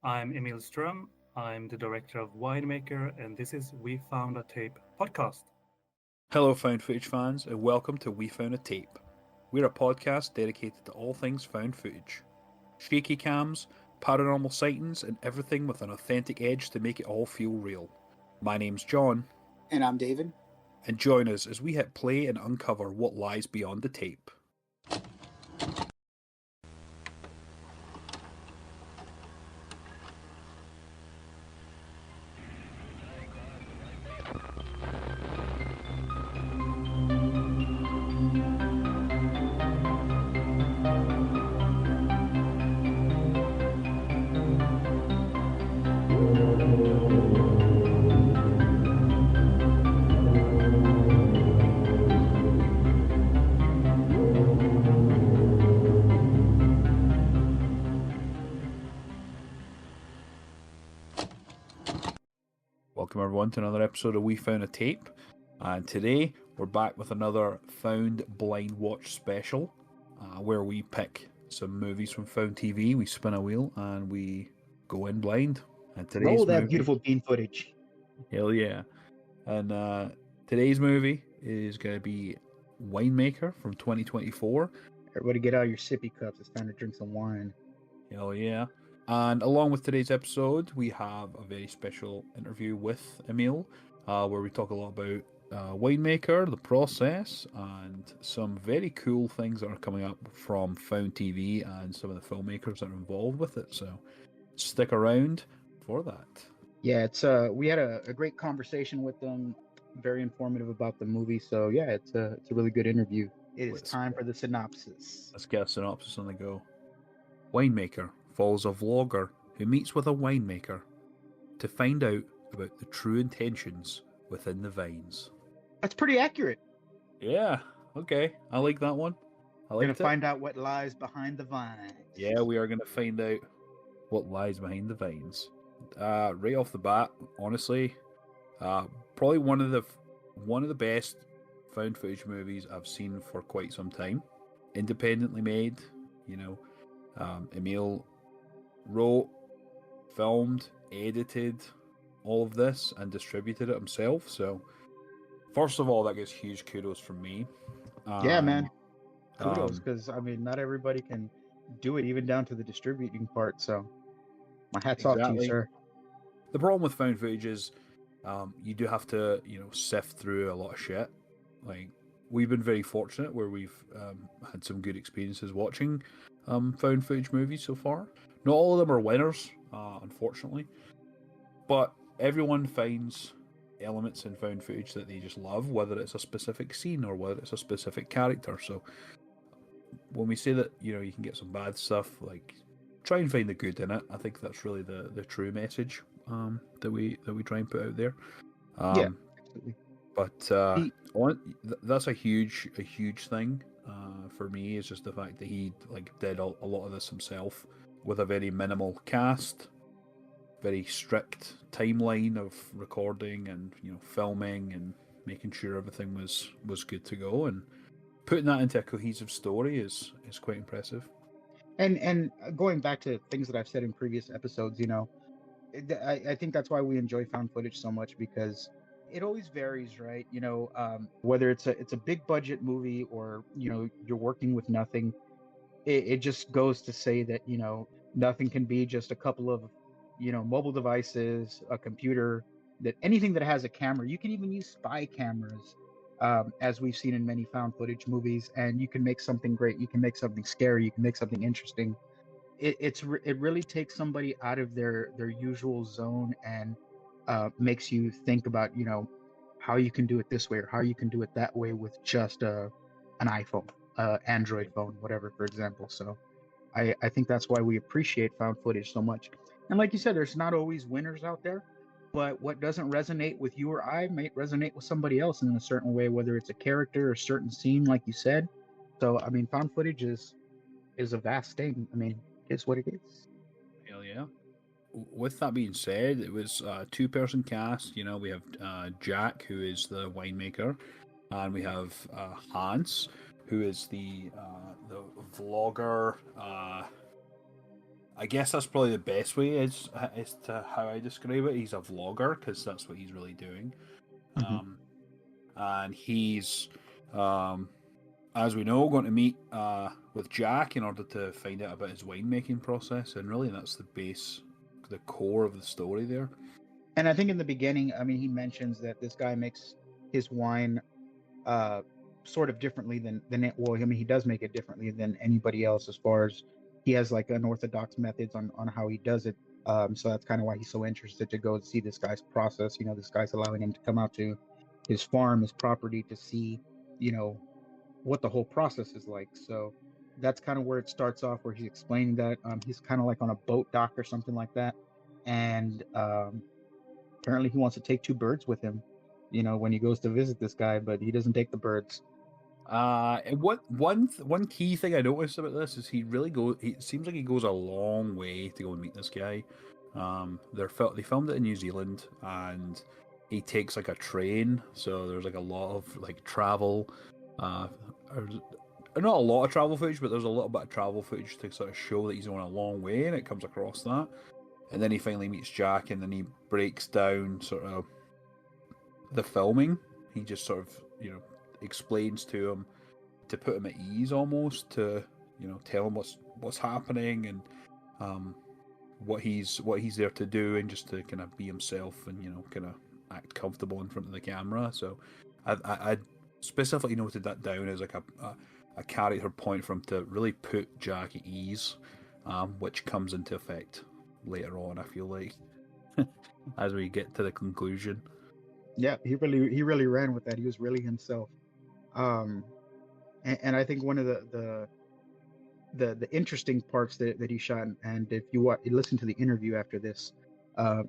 I'm Emil Strom. I'm the director of Winemaker, and this is We Found a Tape podcast. Hello, found footage fans, and welcome to We Found a Tape. We're a podcast dedicated to all things found footage. Shaky cams, paranormal sightings, and everything with an authentic edge to make it all feel real. My name's John. And I'm David. And join us as we hit play and uncover what lies beyond the tape. Welcome everyone to another episode of We Found a Tape, and today we're back with another Found Blind Watch special, where we pick some movies from Found TV, we spin a wheel, and we go in blind. And today's Roll that movie, beautiful bean footage. hell yeah! And today's movie is going to be Winemaker from 2024. Everybody get out your sippy cups. It's time to drink some wine. Hell yeah. And along with today's episode, we have a very special interview with Emil, where we talk a lot about Winemaker, the process, and some very cool things that are coming up from Found TV and some of the filmmakers that are involved with it. So stick around for that. Yeah, it's we had a great conversation with them, very informative about the movie. So yeah, it's a really good interview. It is time for the synopsis. Let's get a synopsis on the go. Winemaker follows a vlogger who meets with a winemaker to find out about the true intentions within the vines. That's pretty accurate. Yeah, okay. I like that one. We're going to find out what lies behind the vines. Yeah, we are going to find out what lies behind the vines. Right off the bat, honestly, probably one of the best found footage movies I've seen for quite some time. Independently made, Emil wrote, filmed, edited all of this and distributed it himself. So, first of all, that gets huge kudos from me. Yeah, man. Kudos, because not everybody can do it, even down to the distributing part. So, my hat's off to you, sir. The problem with found footage is you do have to, sift through a lot of shit. Like, we've been very fortunate where we've had some good experiences watching found footage movies so far. Not all of them are winners, unfortunately, but everyone finds elements in found footage that they just love, whether it's a specific scene or whether it's a specific character. So when we say that, you can get some bad stuff, like, try and find the good in it. I think that's really the true message that we try and put out there. Yeah, absolutely. But that's a huge thing for me, is just the fact that he did a lot of this himself with a very minimal cast, very strict timeline of recording and filming and making sure everything was good to go, and putting that into a cohesive story is quite impressive. And going back to things that I've said in previous episodes, I think that's why we enjoy found footage so much, because it always varies, right? Whether it's a big budget movie or you're working with nothing, it just goes to say that nothing can be just a couple of mobile devices, a computer, that anything that has a camera. You can even use spy cameras, as we've seen in many found footage movies, and you can make something great. You can make something scary. You can make something interesting. It really takes somebody out of their usual zone and makes you think about how you can do it this way or how you can do it that way with just an iPhone, Android phone, whatever, for example. So I think that's why we appreciate found footage so much. And like you said, there's not always winners out there, but what doesn't resonate with you or I might resonate with somebody else in a certain way, whether it's a character or a certain scene, like you said. So found footage is a vast thing. It's what it is. Hell yeah. With that being said, it was a two-person cast. We have Jack, who is the winemaker, and we have Hans, who is the vlogger. I guess that's probably the best way is to how I describe it. He's a vlogger because that's what he's really doing. Mhm. And he's, as we know, going to meet with Jack in order to find out about his winemaking process, and really that's the core of the story there. And I think in the beginning, I mean, he mentions that this guy makes his wine sort of differently than it. Well, I mean, he does make it differently than anybody else as far as he has like unorthodox methods on how he does it. So that's kind of why he's so interested to go see this guy's process. You know, this guy's allowing him to come out to his farm, his property, to see, you know, what the whole process is like. So that's kind of where it starts off, where he's explaining that he's kind of like on a boat dock or something like that, and apparently he wants to take two birds with him, you know, when he goes to visit this guy, but he doesn't take the birds. And one key thing I noticed about this is he seems like he goes a long way to go and meet this guy. They filmed it in New Zealand, and he takes like a train, so there's like a lot of like travel, or not a lot of travel footage, but there's a little bit of travel footage to sort of show that he's going a long way, and it comes across that. And then he finally meets Jack, and then he breaks down sort of the filming. He just sort of, you know, explains to him to put him at ease, almost to, you know, tell him what's happening, and what he's there to do, and just to kind of be himself, and, you know, kind of act comfortable in front of the camera. So I specifically noted that down as like a character point for him to really put Jack at ease, which comes into effect later on, I feel like, as we get to the conclusion. Yeah, he really ran with that. He was really himself. And I think one of the interesting parts that he shot, and if you listen to the interview after this,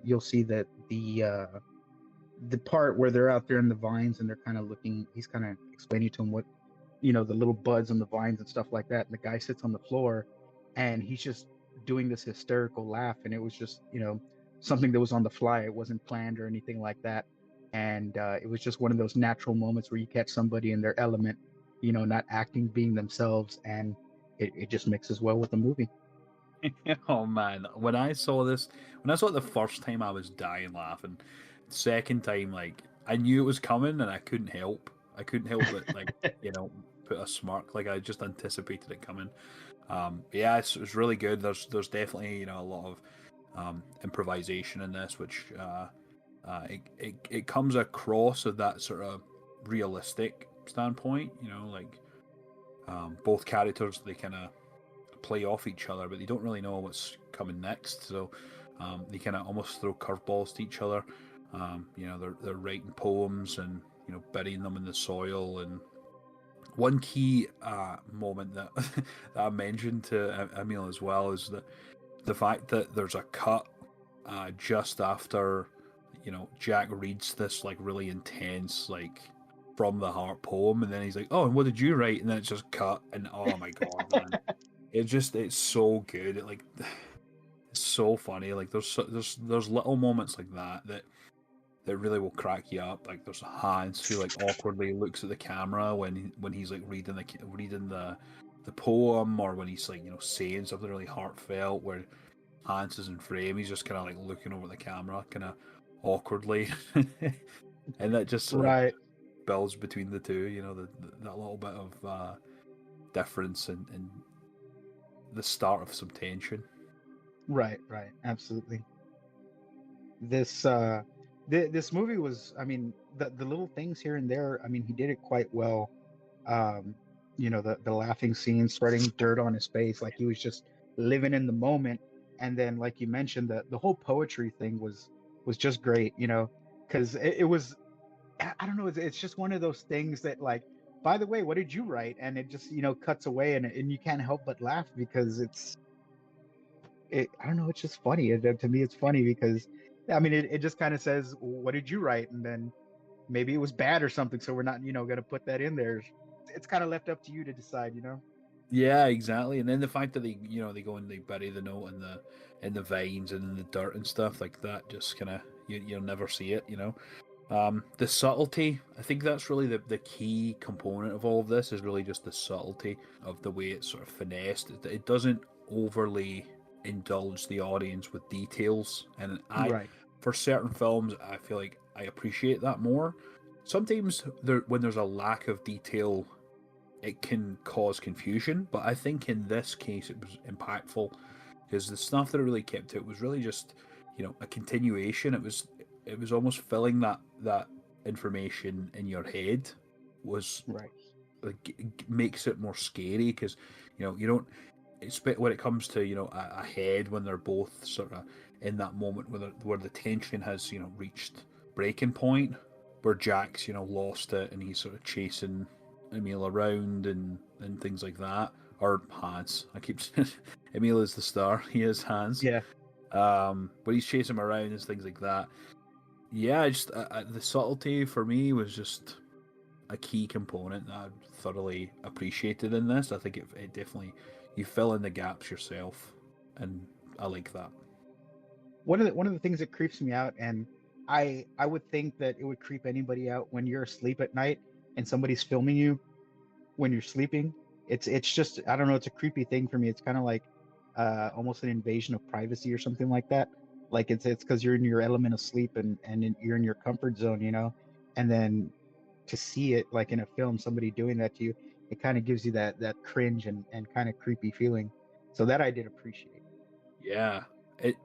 you'll see that the part where they're out there in the vines and they're kind of looking, he's kind of explaining to him what, you know, the little buds on the vines and stuff like that, and the guy sits on the floor and he's just doing this hysterical laugh, and it was just, you know, something that was on the fly. It wasn't planned or anything like that. And it was just one of those natural moments where you catch somebody in their element, you know, not acting, being themselves, and it just mixes well with the movie. Oh man, when I saw it the first time, I was dying laughing. Second time, like, I knew it was coming, and I couldn't help but, like, you know, put a smirk. Like, I just anticipated it coming. Yeah, it's really good. There's definitely, you know, a lot of improvisation in this, which it comes across of that sort of realistic standpoint. You know, like, both characters, they kind of play off each other, but they don't really know what's coming next. So they kind of almost throw curveballs to each other. You know, they're writing poems and, you know, burying them in the soil. And one key moment that, that I mentioned to Emil as well is the fact that there's a cut just after, you know, Jack reads this like really intense, like, from the heart poem, and then he's like, "Oh, and what did you write?" And then it's just cut, and oh my god, man, it's so good. It, like, it's so funny. Like, there's little moments like that really will crack you up. Like, there's Hans who, like, awkwardly looks at the camera when he's like reading the poem, or when he's, like, you know, saying something really heartfelt, where Hans is in frame. He's just kind of like looking over the camera, kind of awkwardly, and that just sort of builds between the two. You know, that little bit of difference and the start of some tension. Right, absolutely. This this movie was, I mean, the little things here and there, I mean, he did it quite well. You know, the laughing scenes, spreading dirt on his face, like he was just living in the moment. And then, like you mentioned, the whole poetry thing was just great, you know, because it was, I don't know, it's just one of those things that, like, by the way, what did you write? And it just, you know, cuts away, and you can't help but laugh because I don't know, it's just funny. To me, it's funny because, I mean, it just kind of says, what did you write? And then maybe it was bad or something, so we're not, you know, going to put that in there. It's kind of left up to you to decide, you know? Yeah, exactly. And then the fact that they go and they bury the note in the vines and in the dirt and stuff like that, just kind of, you'll never see it, you know. The subtlety, I think that's really the key component of all of this, is really just the subtlety of the way it's sort of finessed. It doesn't overly indulge the audience with details, and Right. for certain films, I feel like I appreciate that more. Sometimes when there's a lack of detail, it can cause confusion, but I think in this case it was impactful because the stuff that it really kept it was really just, a continuation. It was almost filling that information in your head was Right. like makes it more scary because you don't expect when it comes to a head when they're both sort of in that moment where the tension has reached breaking point, where Jack's lost it and he's sort of chasing Emil around and things like that, or Hans. I keep saying Emil is the star. He is Hans. Yeah. But he's chasing him around and things like that. Yeah, just the subtlety for me was just a key component that I thoroughly appreciated in this. I think it definitely, you fill in the gaps yourself, and I like that. One of the things that creeps me out, and I would think that it would creep anybody out when you're asleep at night and somebody's filming you when you're sleeping. It's just, I don't know, it's a creepy thing for me. It's kind of like almost an invasion of privacy or something like that. Like it's because you're in your element of sleep and you're in your comfort zone, and then to see it like in a film, somebody doing that to you, it kind of gives you that cringe and kind of creepy feeling. So that I did appreciate. Yeah, it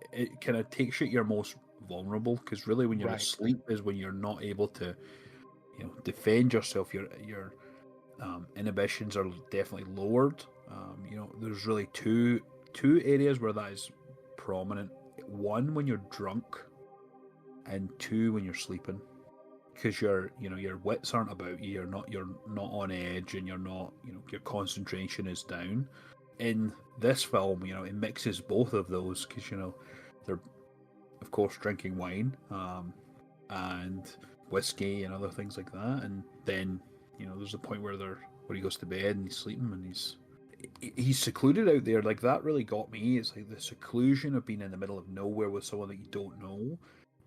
kind of takes you at your most vulnerable, because really when you're Right. asleep is when you're not able to defend yourself. Your inhibitions are definitely lowered. There's really two areas where that is prominent. One, when you're drunk, and two, when you're sleeping, because your wits aren't about you. You're not on edge, and you're not your concentration is down. In this film, it mixes both of those, because they're of course drinking wine, and whiskey and other things like that, and then there's a point where he goes to bed and he's sleeping and he's secluded out there. Like, that really got me. It's like the seclusion of being in the middle of nowhere with someone that you don't know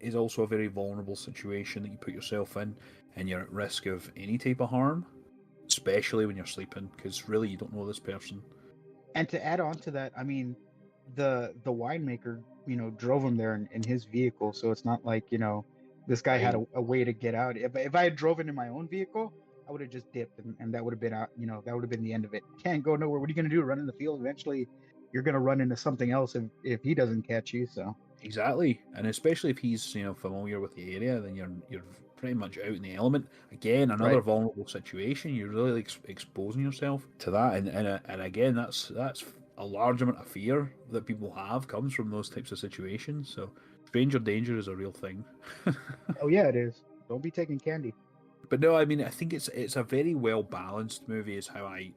is also a very vulnerable situation that you put yourself in, and you're at risk of any type of harm, especially when you're sleeping, because really you don't know this person. And to add on to that, I mean, the winemaker, drove him there in his vehicle, so it's not like this guy had Right. a way to get out. If I had driven in my own vehicle, I would have just dipped, and that would have been out. That would have been the end of it. Can't go nowhere. What are you gonna do? Run in the field? Eventually, you're gonna run into something else if he doesn't catch you. So Exactly, and especially if he's familiar with the area, then you're pretty much out in the element. Again, another right, vulnerable situation. You're really exposing yourself to that, and again, that's a large amount of fear that people have comes from those types of situations. So, stranger danger is a real thing. oh yeah, it is. Don't be taking candy. But no, I mean, I think it's a very well balanced movie, is how I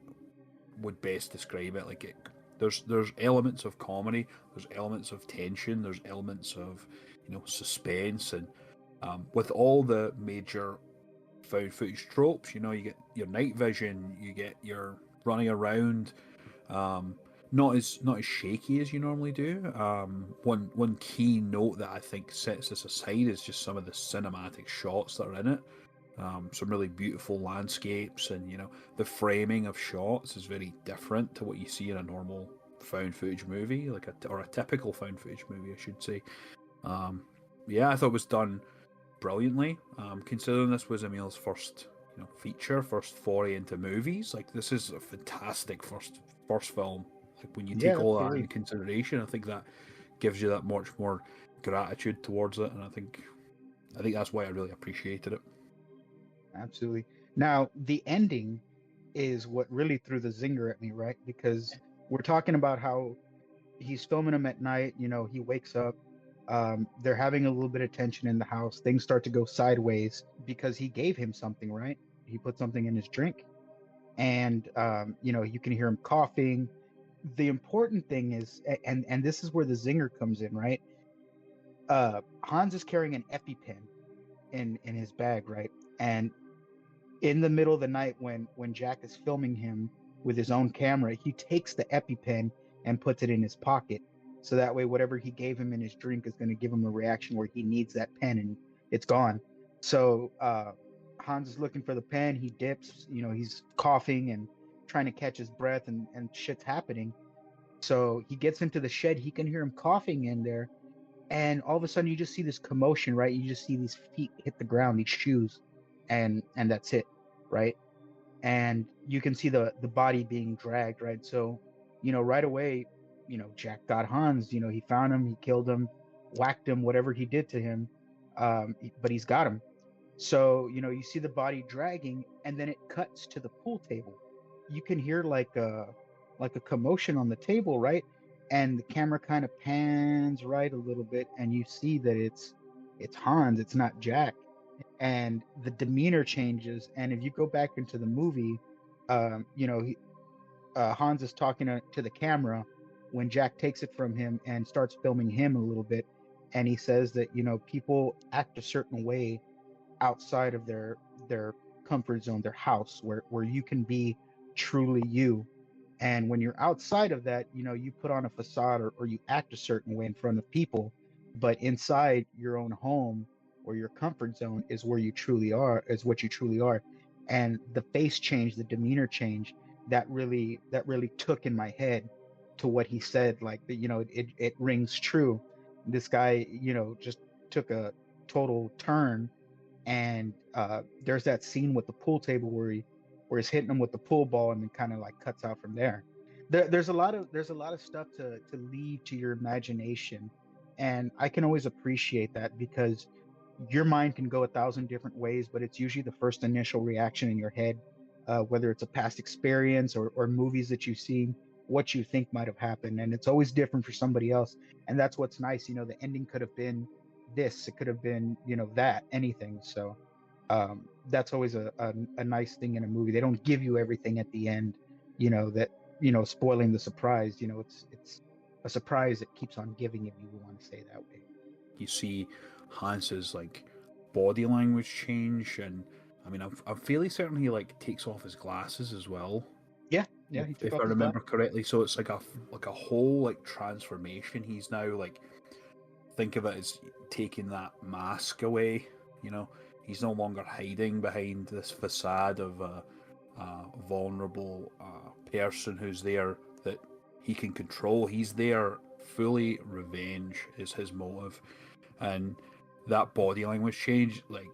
would best describe it. Like, there's elements of comedy, there's elements of tension, there's elements of suspense, and with all the major found footage tropes, you get your night vision, you get your running around, not as shaky as you normally do. One key note that I think sets this aside is just some of the cinematic shots that are in it. Some really beautiful landscapes, and the framing of shots is very different to what you see in a normal found footage movie, or a typical found footage movie, I should say. Yeah, I thought it was done brilliantly. Considering this was Emil's first first foray into movies, like, this is a fantastic first film. Like, when you take all that into consideration, I think that gives you that much more gratitude towards it, and I think that's why I really appreciated it. Absolutely. Now, the ending is what really threw the zinger at me, right? Because we're talking about how he's filming him at night. He wakes up. They're having a little bit of tension in the house. Things start to go sideways because he gave him something, right? He put something in his drink. And, you can hear him coughing. The important thing is, and this is where the zinger comes in, right? Hans is carrying an EpiPen in his bag, right? And in the middle of the night, when Jack is filming him with his own camera, he takes the EpiPen and puts it in his pocket, so that way whatever he gave him in his drink is going to give him a reaction where he needs that pen, and it's gone. So Hans is looking for the pen. He dips. He's coughing and trying to catch his breath, and shit's happening. So he gets into the shed. He can hear him coughing in there, and all of a sudden you just see this commotion, right? You just see these feet hit the ground, these shoes, and that's it, right? And you can see the body being dragged, right? So, right away, Jack got Hans. He found him, he killed him, whacked him, whatever he did to him, but he's got him. So, you see the body dragging, and then it cuts to the pool table. You can hear like a commotion on the table, right? And the camera kind of pans right a little bit, and you see that it's Hans, it's not Jack. And the demeanor changes. And if you go back into the movie, Hans is talking to the camera when Jack takes it from him and starts filming him a little bit. And he says that, people act a certain way outside of their comfort zone, their house, where you can be truly you. And when you're outside of that, you put on a facade, or you act a certain way in front of people. But inside your own home or your comfort zone is where you truly are, is what you truly are. And the face change, the demeanor change, that really took in my head to what he said. Like, it rings true. This guy, just took a total turn. And there's that scene with the pool table where he's hitting him with the pool ball, and then kind of like cuts out from there. There's a lot of stuff to leave to your imagination, and I can always appreciate that, because your mind can go 1,000 different ways, but it's usually the first initial reaction in your head, whether it's a past experience or movies that you've seen, what you think might have happened, and it's always different for somebody else. And that's what's nice. The ending could have been this, it could have been, that, anything. So that's always a nice thing in a movie. They don't give you everything at the end, that, spoiling the surprise. It's a surprise that keeps on giving, if you want to say that way. You see Hans's like body language change, and I mean, I'm fairly certain he like takes off his glasses as well. Yeah, he took if off I his remember correctly. So it's like a whole like transformation. He's now like, think of it as taking that mask away. He's no longer hiding behind this facade of a vulnerable person who's there that he can control. He's there fully. Revenge is his motive, and that body language change, like,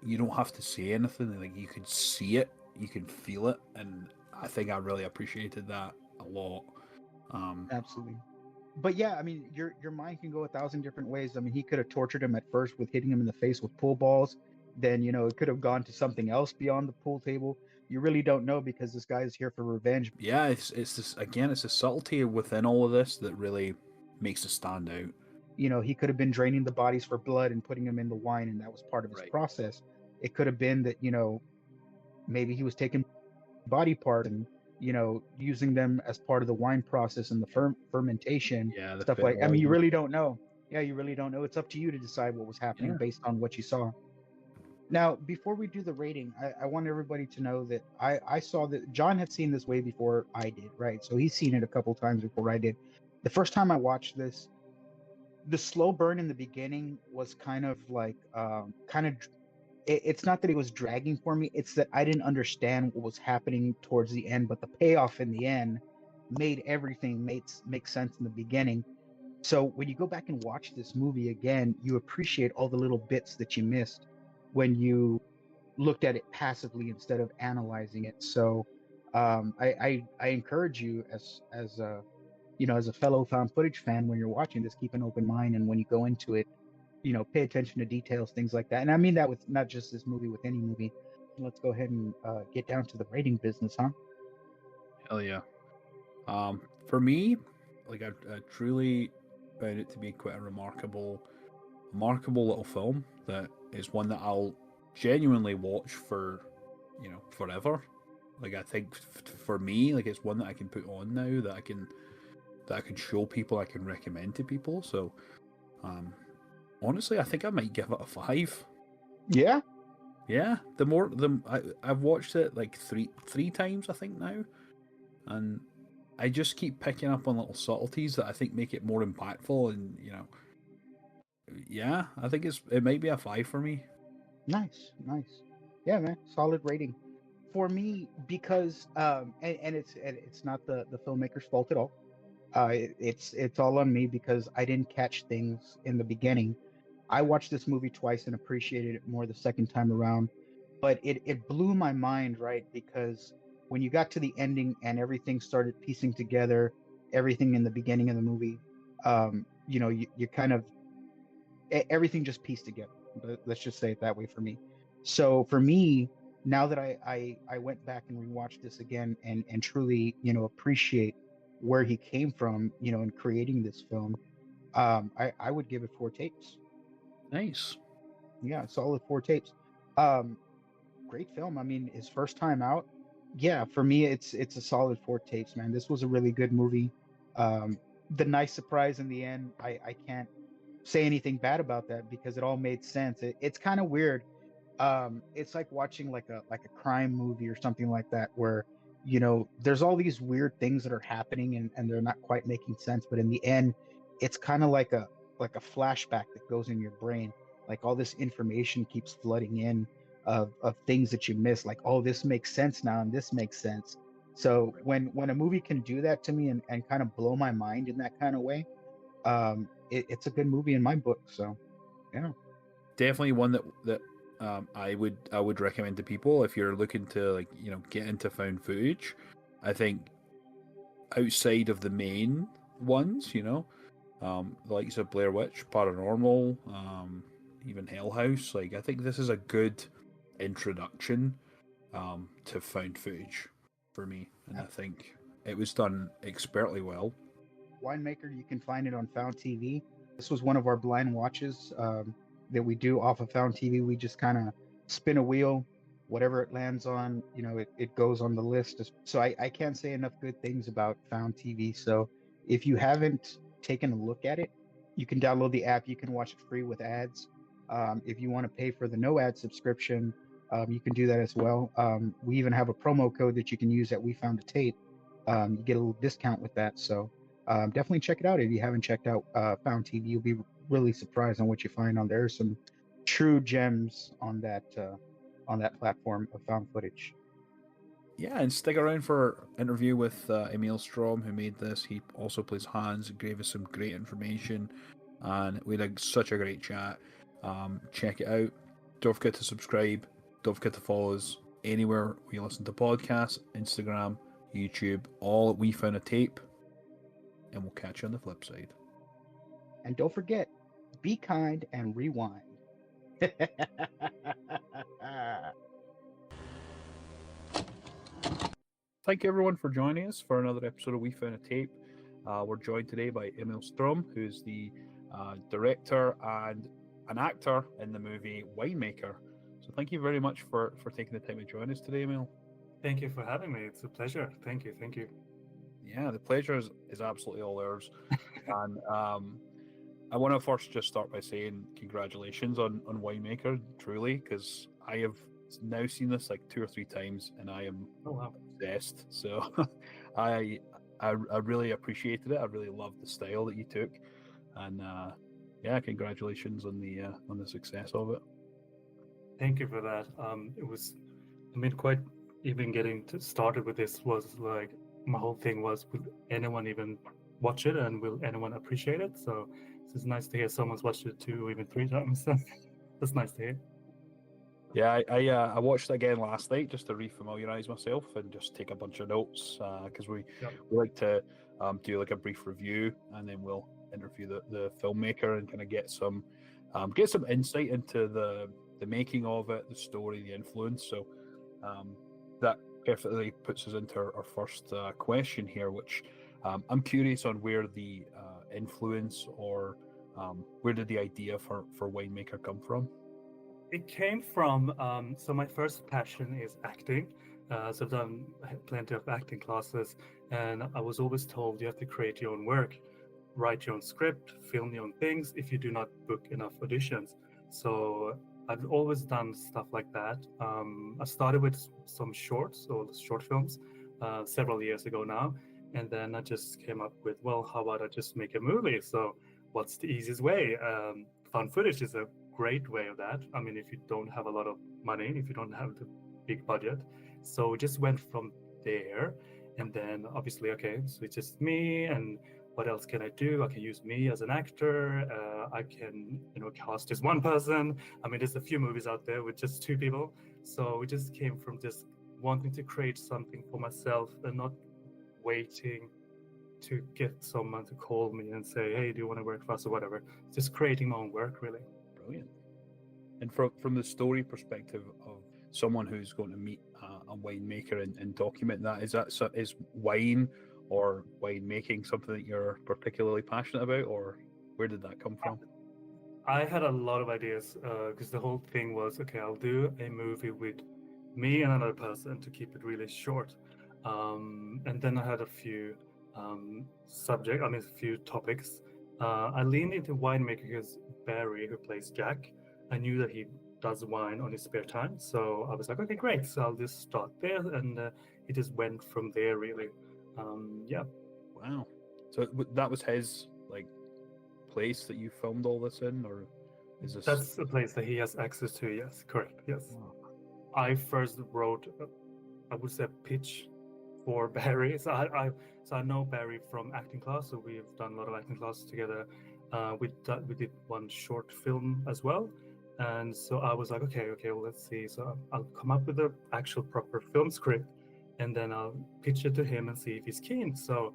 you don't have to say anything. Like, you can see it, you can feel it, and I think I really appreciated that a lot. Absolutely. But yeah, I mean, your mind can go 1,000 different ways. I mean, he could have tortured him at first with hitting him in the face with pool balls. Then, it could have gone to something else beyond the pool table. You really don't know, because this guy is here for revenge. Yeah, it's this again. It's the subtlety within all of this that really makes it stand out. He could have been draining the bodies for blood and putting them in the wine, and that was part of his process. It could have been that, maybe he was taking body parts and, using them as part of the wine process and the fermentation, stuff like. I mean, you really don't know. Yeah, you really don't know. It's up to you to decide what was happening based on what you saw. Now, before we do the rating, I want everybody to know that I saw that John had seen this way before I did, right? So he's seen it a couple times before I did. The first time I watched this, the slow burn in the beginning was kind of like, it's not that it was dragging for me, it's that I didn't understand what was happening towards the end, but the payoff in the end made everything make sense in the beginning. So when you go back and watch this movie again, you appreciate all the little bits that you missed when you looked at it passively instead of analyzing it. So I encourage you, as a fellow found footage fan, when you're watching this, keep an open mind, and when you go into it, pay attention to details, things like that. And I mean that with not just this movie, with any movie. Let's go ahead and get down to the rating business, huh? Hell yeah. For me, like, I truly found it to be quite a remarkable little film that is one that I'll genuinely watch for, forever. Like, I think for me, like, it's one that I can put on now, that I can show people, I can recommend to people. So, honestly, I think I might give it a 5. Yeah. Yeah. I've watched it like three times, I think, now, and I just keep picking up on little subtleties that I think make it more impactful. And yeah, I think it might be a 5 for me. Nice. Yeah, man, solid rating for me, because and it's not the filmmaker's fault at all. It's all on me because I didn't catch things in the beginning. I watched this movie twice and appreciated it more the second time around. But it blew my mind, right? Because when you got to the ending and everything started piecing together, everything in the beginning of the movie, you kind of everything just pieced together. Let's just say it that way for me. So for me, now that I went back and rewatched this again and truly, appreciate where he came from, in creating this film, I would give it 4 tapes. Nice. Yeah, solid 4 tapes. Um, Great film. I mean, his first time out. Yeah, for me, it's a solid 4 tapes, man. This was a really good movie. The nice surprise in the end, I can't say anything bad about that because it all made sense. It's kind of weird. It's like watching like a crime movie or something like that, where there's all these weird things that are happening and they're not quite making sense, but in the end, it's kind of like a flashback that goes in your brain. Like all this information keeps flooding in of things that you miss. Like, oh, this makes sense now, and this makes sense. So when a movie can do that to me and kind of blow my mind in that kind of way, it's a good movie in my book. So yeah. Definitely one that I would recommend to people if you're looking to, like, get into found footage. I think outside of the main ones, the likes of Blair Witch, Paranormal, even Hell House, like, I think this is a good introduction to found footage for me, and I think it was done expertly well. Winemaker, you can find it on Found TV. This was one of our blind watches that we do off of Found TV. We just kind of spin a wheel, whatever it lands on, it goes on the list. So I can't say enough good things about Found TV. So if you haven't taken a look at it, you can download the app. You can watch it free with ads. If you want to pay for the no ad subscription, you can do that as well. We even have a promo code that you can use at We Found a Tape. You get a little discount with that. So definitely check it out. If you haven't checked out Found TV, you'll be really surprised on what you find on there. Some true gems on that platform of found footage. Yeah, and stick around for interview with Emil Strom, who made this. He also plays Hans, gave us some great information, and we had such a great chat. Check it out. Don't forget to subscribe. Don't forget to follow us anywhere we listen to podcasts, Instagram, YouTube, all at We Found a Tape. And we'll catch you on the flip side. And don't forget, be kind and rewind. Thank you, everyone, for joining us for another episode of We Found a Tape. We're joined today by Emil Strom, who's the director and an actor in the movie Winemaker. So thank you very much for taking the time to join us today, Emil. Thank you for having me. It's a pleasure. Thank you. Yeah, the pleasure is absolutely all ours. And I want to first just start by saying congratulations on Winemaker, truly, because I have now seen this like 2 or 3 times, and I am obsessed. So I really appreciated it. I really loved the style that you took, and yeah, congratulations on the success of it. Thank you for that. It was, quite even getting started with this was like, my whole thing was, will anyone even watch it, and will anyone appreciate it? So it's nice to hear someone's watched it 2 or even 3 times. That's nice to hear. Yeah, I watched it again last night just to refamiliarize myself and just take a bunch of notes, because we like to do like a brief review, and then we'll interview the filmmaker and kind of get some insight into the making of it, the story, the influence. So that perfectly puts us into our first question here, which I'm curious on where the influence or where did the idea for Winemaker come from? It came from, so my first passion is acting. So I've done plenty of acting classes, and I was always told you have to create your own work, write your own script, film your own things if you do not book enough auditions. So I've always done stuff like that. I started with some shorts or short films several years ago now, and then I just came up with, well, how about I just make a movie? So what's the easiest way? Found footage is a great way of that. If you don't have a lot of money, if you don't have the big budget. So we just went from there, and then obviously, okay, so it's just me, and what else can I do? I can use me as an actor. I can, cast just one person. I mean, there's a few movies out there with just two people. So we just came from just wanting to create something for myself and not waiting to get someone to call me and say, hey, do you want to work for us or whatever. Just creating my own work, really. Brilliant. And from the story perspective of someone who's going to meet a winemaker and document that, is wine or winemaking something that you're particularly passionate about, or where did that come from? I had a lot of ideas because the whole thing was, okay, I'll do a movie with me and another person to keep it really short. And then I had a few a few topics. I leaned into winemaker because Barry, who plays Jack, I knew that he does wine on his spare time. So I was like, okay, great. So I'll just start there. And it just went from there, really. Yeah. Wow. So that was his place that you filmed all this in, or is this? That's the place that he has access to. Yes, correct. Yes. Oh. I first wrote, I would say, a pitch for Barry. So I know Barry from acting class. So we've done a lot of acting classes together. We did one short film as well. And so I was like, okay, well, let's see. So I'll come up with an actual proper film script, and then I'll pitch it to him and see if he's keen. So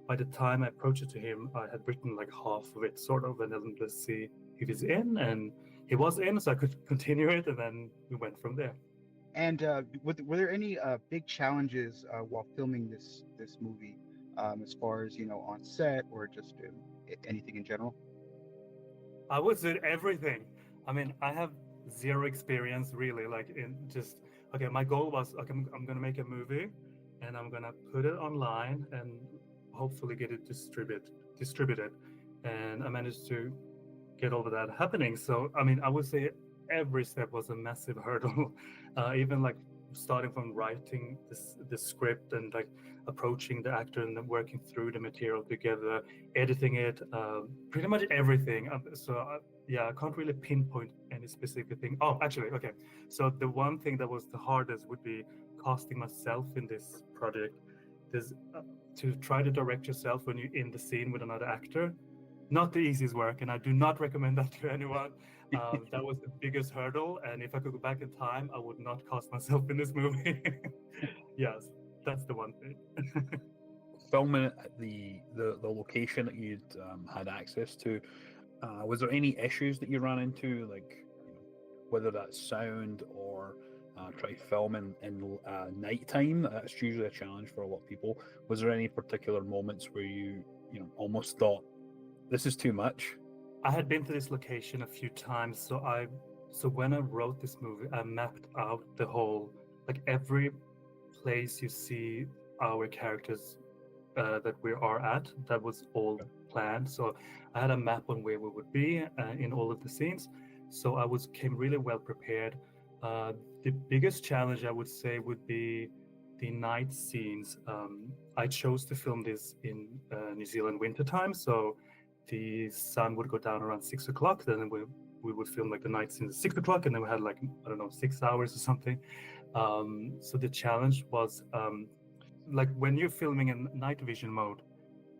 by the time I approached it to him, I had written half of it, sort of, and then let's see if he's in. And he was in, so I could continue it, and then we went from there. And were there any big challenges while filming this movie, as far as on set or just anything in general? I would say everything. I mean, I have zero experience really, my goal was, okay, I'm going to make a movie and I'm going to put it online and hopefully get it distributed. And I managed to get over that happening. So, I mean, I would say every step was a massive hurdle, even starting from writing the script and approaching the actor and then working through the material together, editing it, pretty much everything. I can't really pinpoint any specific thing. Oh, actually, okay. So the one thing that was the hardest would be casting myself in this project. To try to direct yourself when you're in the scene with another actor, not the easiest work, and I do not recommend that to anyone. That was the biggest hurdle, and if I could go back in time, I would not cast myself in this movie. Yes, that's the one thing. Filming at the location that you'd had access to, was there any issues that you ran into, whether that's sound or try filming in nighttime? That's usually a challenge for a lot of people. Was there any particular moments where you almost thought, this is too much? I had been to this location a few times, so when I wrote this movie, I mapped out the whole, every place you see our characters that we are at, that was all planned. So I had a map on where we would be in all of the scenes. So I came really well prepared. The biggest challenge, I would say, would be the night scenes. I chose to film this in New Zealand wintertime, so the sun would go down around 6 o'clock. Then we would film the night scenes at 6 o'clock, and then we had 6 hours or something. So the challenge was when you're filming in night vision mode,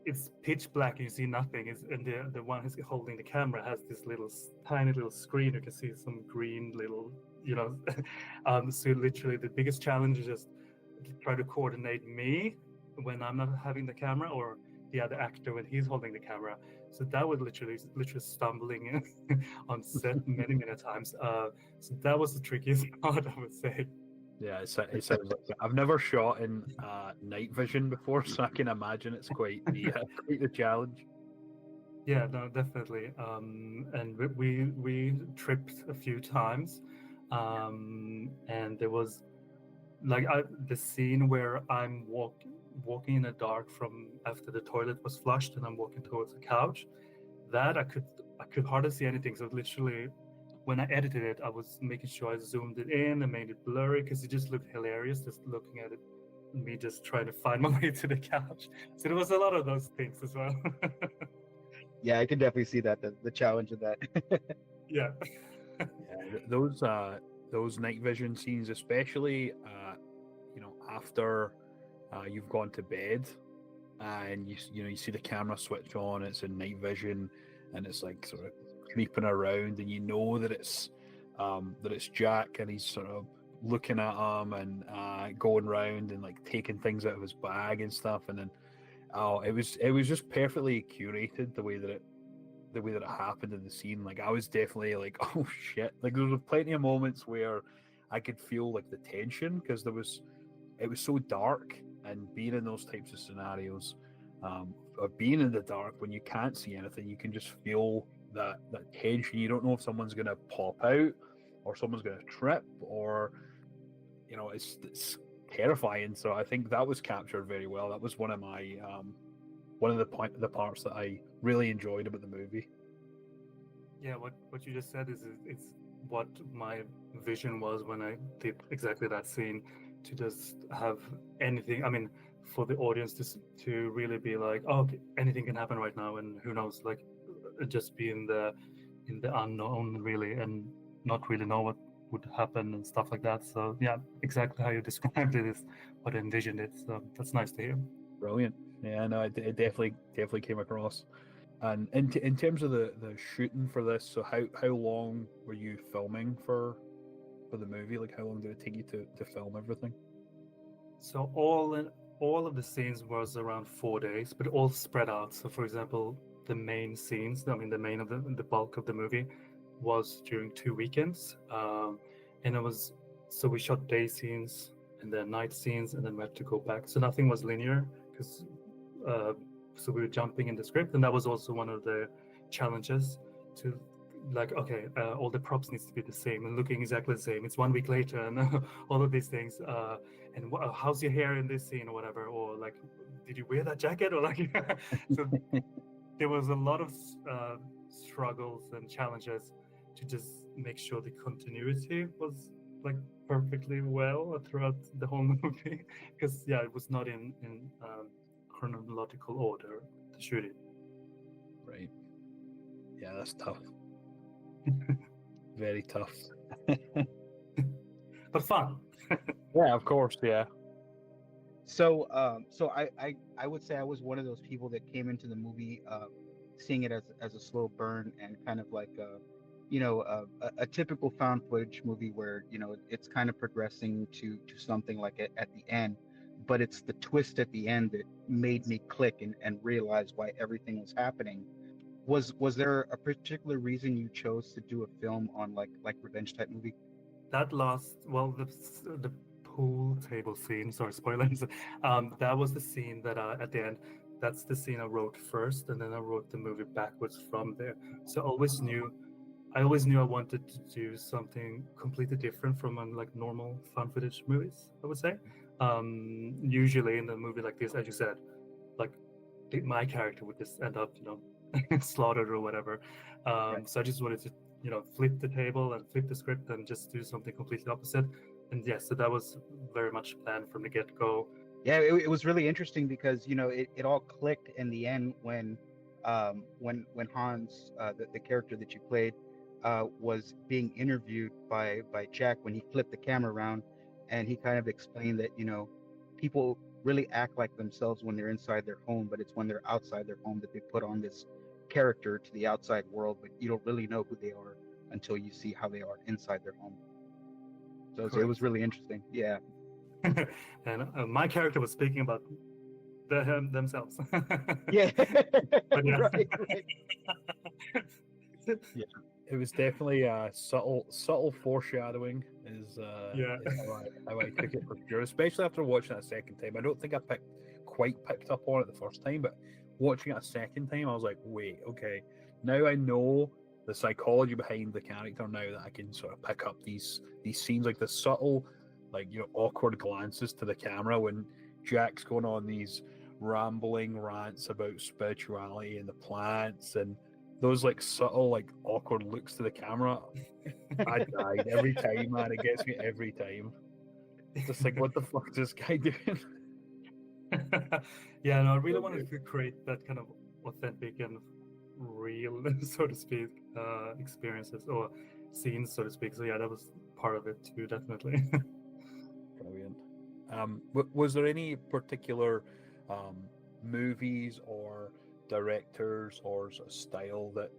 it's pitch black and you see nothing. And the one who's holding the camera has this tiny little screen. You can see some green little, so literally the biggest challenge is just to try to coordinate me when I'm not having the camera, or the other actor when he's holding the camera. So that was literally stumbling on set many times. So that was the trickiest part, I would say. Yeah, it sounds like I've never shot in night vision before, so I can imagine it's quite the challenge. Yeah, no, definitely. And we tripped a few times, and there was the scene where I'm walking in the dark from after the toilet was flushed, and I'm walking towards the couch. That I could hardly see anything. So literally, when I edited it, I was making sure I zoomed it in and made it blurry because it just looked hilarious just looking at it, me just trying to find my way to the couch. So there was a lot of those things as well. Yeah, I can definitely see that, the challenge of that. Yeah. Those night vision scenes, especially after you've gone to bed, and you see the camera switch on. It's in night vision, and it's like sort of creeping around, and you know that it's Jack, and he's sort of looking at him and going around and like taking things out of his bag and stuff, and then it was just perfectly curated the way that it happened in the scene. Like I was definitely like, oh shit! Like there was plenty of moments where I could feel like the tension because it was so dark, and being in those types of scenarios, of being in the dark when you can't see anything, you can just feel that tension. You don't know if someone's gonna pop out or someone's gonna trip, or it's terrifying. So I think that was captured very well. That was one of my one of the parts that I really enjoyed about the movie. Yeah, what you just said is it's what my vision was when I did exactly that scene, to just have anything. I mean, for the audience to really be like, oh, okay, anything can happen right now, and who knows, like just be in the unknown really, and not really know what would happen and stuff like that. So yeah, exactly how you described it is what I envisioned it. So that's nice to hear. Brilliant. Yeah, no, it definitely came across. And in terms of the shooting for this, so how long were you filming for the movie? Like how long did it take you to film everything? So all of the scenes was around 4 days, but all spread out. So for example, the main scenes, I mean the bulk of the movie was during 2 weekends, and so we shot day scenes and then night scenes, and then we had to go back. So nothing was linear because so we were jumping in the script, and that was also one of the challenges to like, okay, all the props needs to be the same and looking exactly the same. It's 1 week later, and all of these things. And how's your hair in this scene or whatever, or like, did you wear that jacket or like? So there was a lot of struggles and challenges to just make sure the continuity was like perfectly well throughout the whole movie, because yeah, it was not in chronological order to shoot it. Right. Yeah, that's tough. Very tough. But fun. Yeah, of course. Yeah. So, I would say I was one of those people that came into the movie seeing it as a slow burn, and kind of like a typical found footage movie where it's kind of progressing to something like at the end, but it's the twist at the end that made me click and realize why everything was happening. Was there a particular reason you chose to do a film on like revenge type movie? That last, well, the pool table scene. Sorry, spoilers. That was the scene that at the end. That's the scene I wrote first, and then I wrote the movie backwards from there. So I always knew I wanted to do something completely different from like normal found footage movies, I would say. Usually in a movie like this, as you said, like my character would just end up, slaughtered or whatever. Right. So I just wanted to, flip the table and flip the script and just do something completely opposite. And yes, so that was very much planned from the get-go. Yeah, it was really interesting because it all clicked in the end when Hans, the character that you played, was being interviewed by Jack, when he flipped the camera around, and he kind of explained that people really act like themselves when they're inside their home, but it's when they're outside their home that they put on this character to the outside world, but you don't really know who they are until you see how they are inside their home. So it was really interesting. Yeah. And my character was speaking about themselves. Yeah. But yeah. Right. Yeah, it was definitely subtle foreshadowing is how I took it for sure, especially after watching it a second time. I don't think I quite picked up on it the first time, but watching it a second time, I was like, wait, okay, now I know the psychology behind the character, now that I can sort of pick up these scenes, like the subtle, like awkward glances to the camera when Jack's going on these rambling rants about spirituality and the plants, and those like subtle, like awkward looks to the camera. I died every time, man. It gets me every time. It's just like, what the fuck is this guy doing? Yeah, no, I really wanted to create that kind of authentic and real, so to speak, experiences or scenes, so to speak. So yeah, that was part of it too, definitely. Brilliant. Was there any particular movies or directors or sort of style that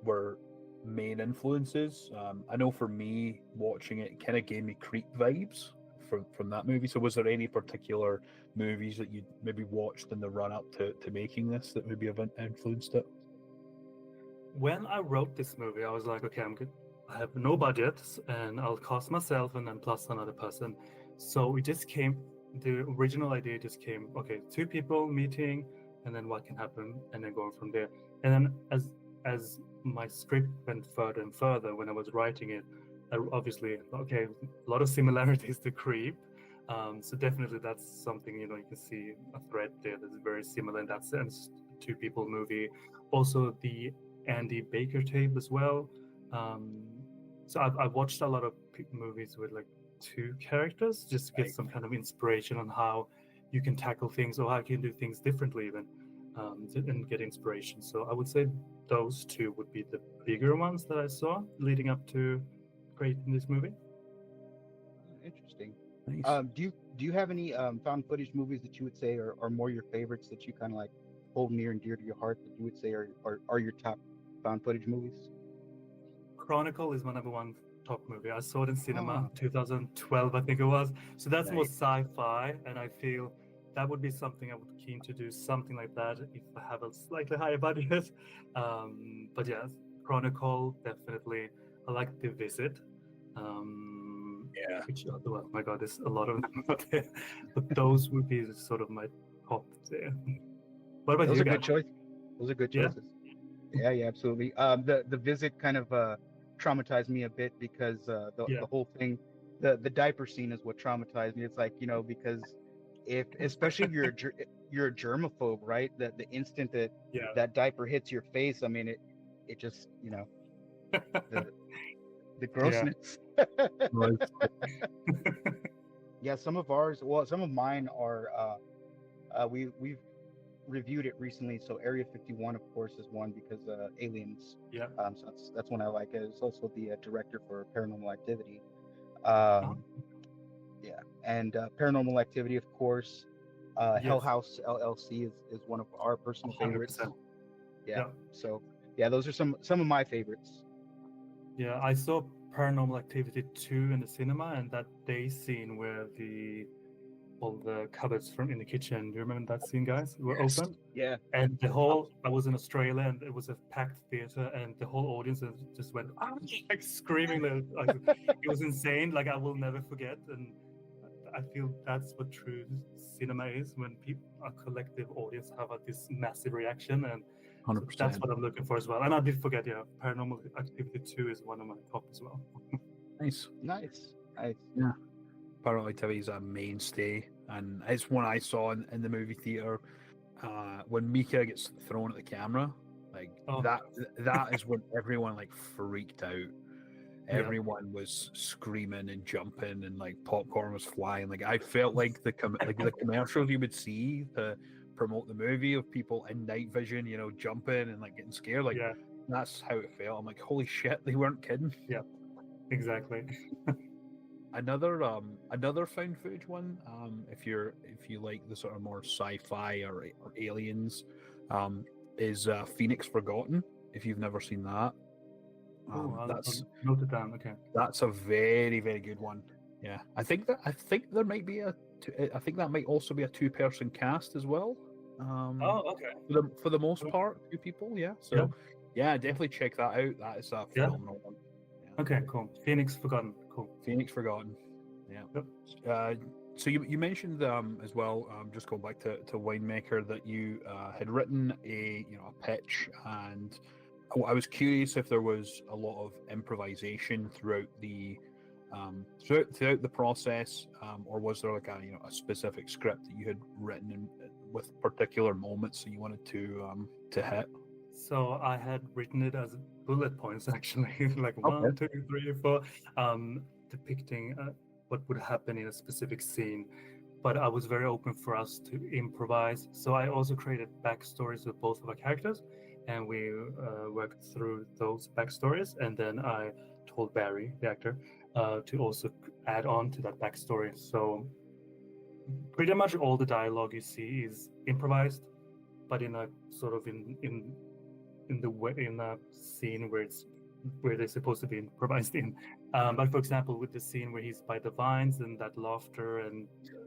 were main influences? I know for me, watching it kind of gave me Creep vibes from that movie. So was there any particular movies that you maybe watched in the run up to making this that maybe have influenced it? When I wrote this movie, I was like, okay, I'm good. I have no budget, and I'll cast myself and then plus another person. So it just came. The original idea just came. Okay, two people meeting, and then what can happen, and then going from there. And then as my script went further and further, when I was writing it, obviously, okay, a lot of similarities to Creep. So definitely that's something, you can see a thread there that's very similar in that sense. Two people movie. Also the Andy Baker tape as well. So I've watched a lot of movies with like two characters just to get some kind of inspiration on how you can tackle things or how you can do things differently even, and get inspiration. So I would say those two would be the bigger ones that I saw leading up to creating this movie. Interesting. Nice. Do you have any found footage movies that you would say are more your favorites, that you kind of like hold near and dear to your heart, that you would say are your top found footage movies? Chronicle is my number one top movie. I saw it in cinema 2012, I think it was. So that's more sci-fi, and I feel that would be something I would be keen to do, something like that if I have a slightly higher budget. But yeah, Chronicle, definitely. I like The Visit. Which, oh my god, there's a lot of them out there. But those would be sort of my top there. What about Those you are guys? good choices. Those are good choices. Yeah, absolutely. The Visit kind of traumatized me a bit because the whole thing, the diaper scene is what traumatized me. It's like, because especially if you're a germaphobe, right? The instant that diaper hits your face, I mean, it just, the grossness. Yeah, some of mine are we've reviewed it recently. So Area 51, of course, is one because aliens. Yeah. So that's one I like. It's also the director for Paranormal Activity. Yeah, and Paranormal Activity, of course. Hell House LLC is one of our personal 100%. favorites. Yeah. So yeah, those are some of my favorites. Yeah, I saw Paranormal Activity 2 in the cinema, and that day scene where all the cupboards from in the kitchen. Do you remember that scene, guys? Were open. Yeah. And I was in Australia, and it was a packed theater, and the whole audience just went like screaming. Like, it was insane. Like, I will never forget. And I feel that's what true cinema is, when a collective audience have this massive reaction, and 100%. so that's what I'm looking for as well. And I did forget, Paranormal Activity 2 is one of my top as well. Nice. Yeah. Paranormal Activity is a mainstay, and it's one I saw in the movie theater. When Mika gets thrown at the camera, like that is when everyone like freaked out. Everyone was screaming and jumping, and like popcorn was flying. Like I felt like the commercials you would see to promote the movie of people in night vision, jumping and like getting scared. Like that's how it felt. I'm like, holy shit, they weren't kidding. Yeah, exactly. Another found footage one, if you like the sort of more sci-fi or aliens, is Phoenix Forgotten. If you've never seen that, I'll note it down. Okay, that's a very, very good one. Yeah, I think there might be I think that might also be a 2-person cast as well. Okay. For the most part, 2 people. Yeah, so yeah, definitely check that out. That is a phenomenal one. Yeah. Okay, cool. Phoenix Forgotten. Cool. Phoenix Forgotten. Yeah. Yep. So you mentioned as well, just going back to Winemaker, that you had written a pitch, and I was curious if there was a lot of improvisation throughout the process, or was there like a specific script that you had written with particular moments that you wanted to hit? So I had written it as bullet points, actually, like 1, 2, 3, 4, depicting what would happen in a specific scene. But I was very open for us to improvise. So I also created backstories with both of our characters, and we worked through those backstories. And then I told Barry, the actor, to also add on to that backstory. So pretty much all the dialogue you see is improvised, but in a sort of in the way in a scene where they're supposed to be improvised in. But for example, with the scene where he's by the vines and that laughter and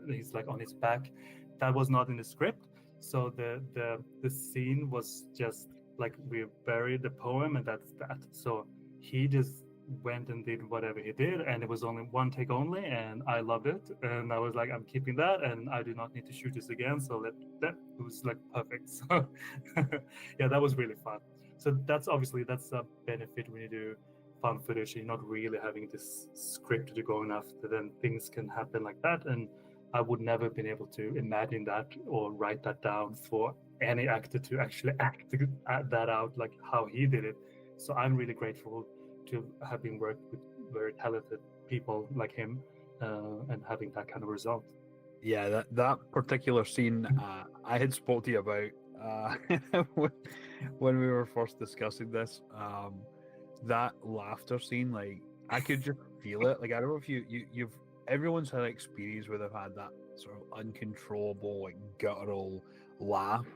he's like on his back, that was not in the script. So the scene was just like we buried the poem and that's that. So he just went and did whatever he did, and it was only one take only, and I loved it, and I was like, I'm keeping that, and I do not need to shoot this again. So that was like perfect. So yeah, that was really fun. So that's a benefit when you do found footage. You're not really having this script to go after, then things can happen like that. And I would never have been able to imagine that or write that down for any actor to actually act that out like how he did it. So I'm really grateful to have been worked with very talented people like him and having that kind of result. Yeah, that particular scene I had spoke to you about when we were first discussing this. That laughter scene, like I could just feel it. Like I don't know if you've everyone's had an experience where they've had that sort of uncontrollable, like guttural laugh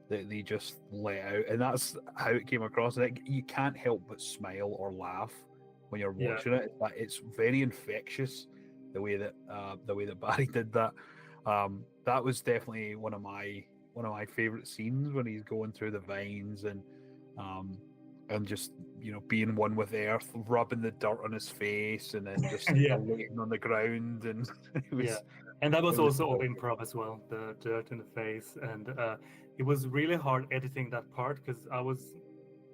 that they just let out, and that's how it came across. And you can't help but smile or laugh when you're watching it. But it's very infectious the way that Barry did that. That was definitely one of my favorite scenes when he's going through the vines and just being one with the earth, rubbing the dirt on his face, and then just laying on the ground, and it was, and that was also all improv as well, the dirt in the face, and it was really hard editing that part because I was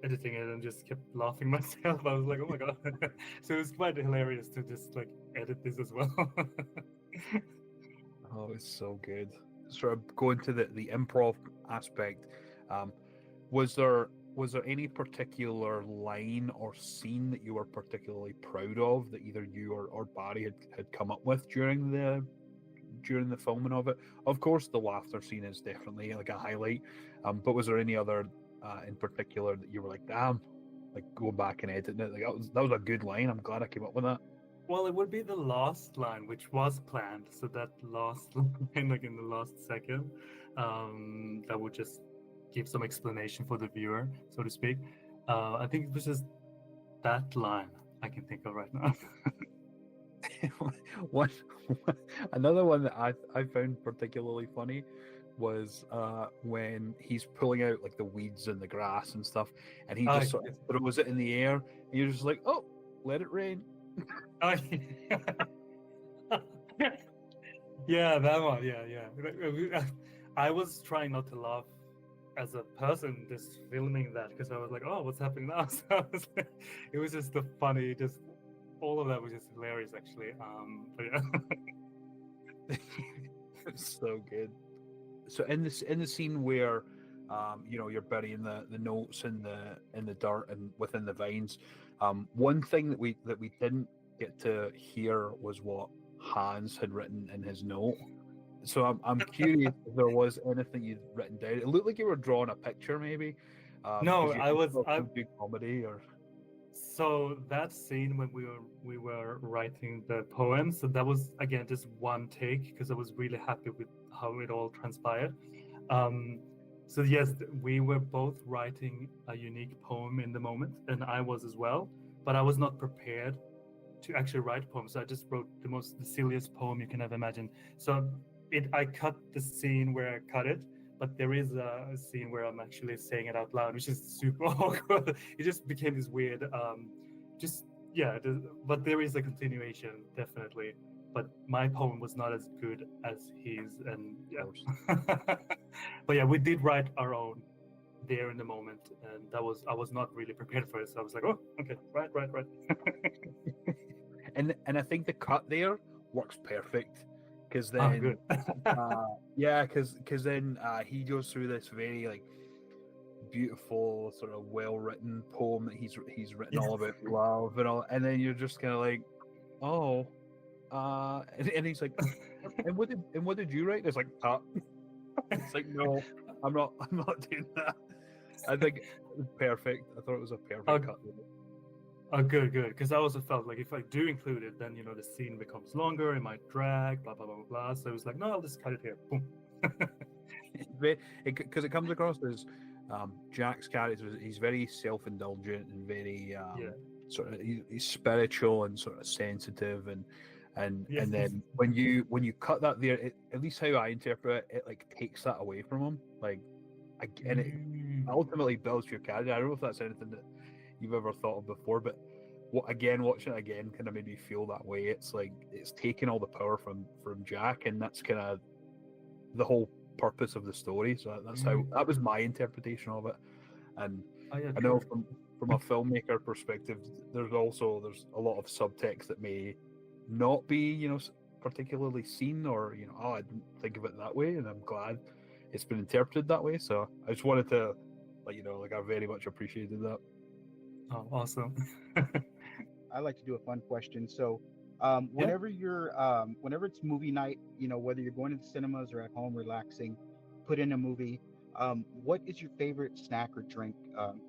editing it and just kept laughing myself. I was like, oh my god. So it was quite hilarious to just like edit this as well. Oh, it's so good. Sort of going to the improv aspect, was there any particular line or scene that you were particularly proud of that either you or Barry had come up with during the filming of it? Of course, the laughter scene is definitely like a highlight, but was there any other in particular that you were like, damn, like going back and editing it, like that was a good line, I'm glad I came up with that? Well, it would be the last line, which was planned. So that last line, like in the last second, that would just give some explanation for the viewer, so to speak. I think it was just that line I can think of right now. Another one that I found particularly funny was when he's pulling out like the weeds and the grass and stuff, and he just sort of throws it in the air, and you're just like, oh, let it rain. Yeah, that one. Yeah. I was trying not to laugh as a person just filming that because I was like, oh, what's happening now? So it was just the funny, just all of that was just hilarious actually. But yeah. It's so good. So in the scene where you're burying the notes in the dirt and within the vines, one thing that we didn't get to hear was what Hans had written in his note. So I'm curious if there was anything you'd written down. It looked like you were drawing a picture, maybe. No, I do comedy or. So that scene when we were writing the poem, so that was again just one take because I was really happy with how it all transpired. So yes, we were both writing a unique poem in the moment, and I was as well. But I was not prepared to actually write poems. So I just wrote the silliest poem you can ever imagine. So I cut the scene where I cut it, but there is a scene where I'm actually saying it out loud, which is super awkward. It just became this weird, but there is a continuation, definitely. But my poem was not as good as his, and yeah. But yeah, we did write our own there in the moment, and I was not really prepared for it, so I was like, oh, okay, right. and I think the cut there works perfect. Because then, because then he goes through this very like beautiful, sort of well-written poem that he's written all about love and all, and then you're just kind of like, oh, and he's like, and what did you write? And it's like, it's like, no, I'm not doing that. I think it was perfect. I thought it was a perfect cut. Oh, good, good. Because I also felt like if I do include it, then the scene becomes longer, it might drag, blah blah blah blah blah. So it was like, no, I'll just cut it here. Boom. Because it comes across as Jack's character. He's very self-indulgent and very Yeah. sort of he's spiritual and sort of sensitive and Yes. then when you cut that there, at least how I interpret it, it like takes that away from him. Like, and it ultimately builds your character. I don't know if that's anything that you've ever thought of before, but watching it again kind of made me feel that way. It's like it's taking all the power from Jack, and that's kind of the whole purpose of the story. So that's how that was my interpretation of it. And Oh, yeah, I know true. from a filmmaker perspective, there's a lot of subtext that may not be particularly seen, or oh, I didn't think of it that way, and I'm glad it's been interpreted that way. So I just wanted to like I very much appreciated that. Oh, awesome. I like to do a fun question. So, whenever whenever it's movie night, whether you're going to the cinemas or at home relaxing, put in a movie. What is your favorite snack or drink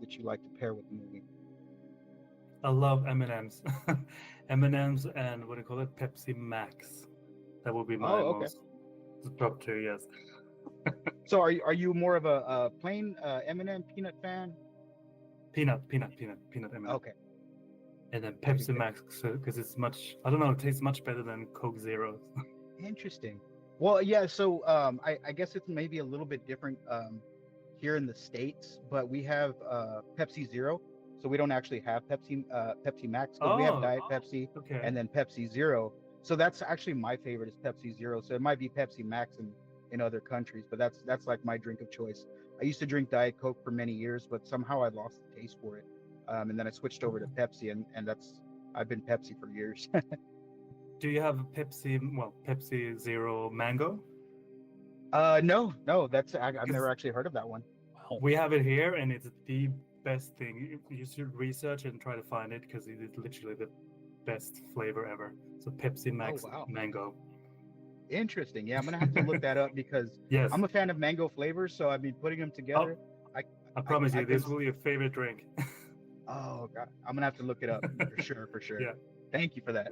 that you like to pair with the movie? I love M&Ms. M&Ms and what do you call it? Pepsi Max. That would be my Oh, okay. most top two, yes. So, are you more of a plain M&M peanut fan? Peanut M&M. Okay. And then I do Pepsi too. Max, because it's much, I don't know, it tastes much better than Coke Zero. Interesting. Well, yeah. So, I guess it's maybe a little bit different here in the States, but we have Pepsi Zero. So we don't actually have Pepsi Max because we have Oh, Diet Pepsi okay. and then Pepsi Zero. So that's actually my favorite is Pepsi Zero. So it might be Pepsi Max in other countries, but that's like my drink of choice. I used to drink Diet Coke for many years, but somehow I lost the taste for it. And then I switched over to Pepsi, and that's I've been Pepsi for years. Do you have Pepsi Zero Mango? No, I've Because never actually heard of that one. Wow. we have it here, and it's the best thing. You should research and try to find it because it is literally the best flavor ever. So Pepsi Max wow. Mango. Interesting. Yeah, I'm gonna have to look that up because Yes. I'm a fan of mango flavors. So I mean, putting them together, I I promise I you, can. this will be your favorite drink. Oh God, I'm gonna have to look it up for sure, for sure. Yeah. Thank you for that.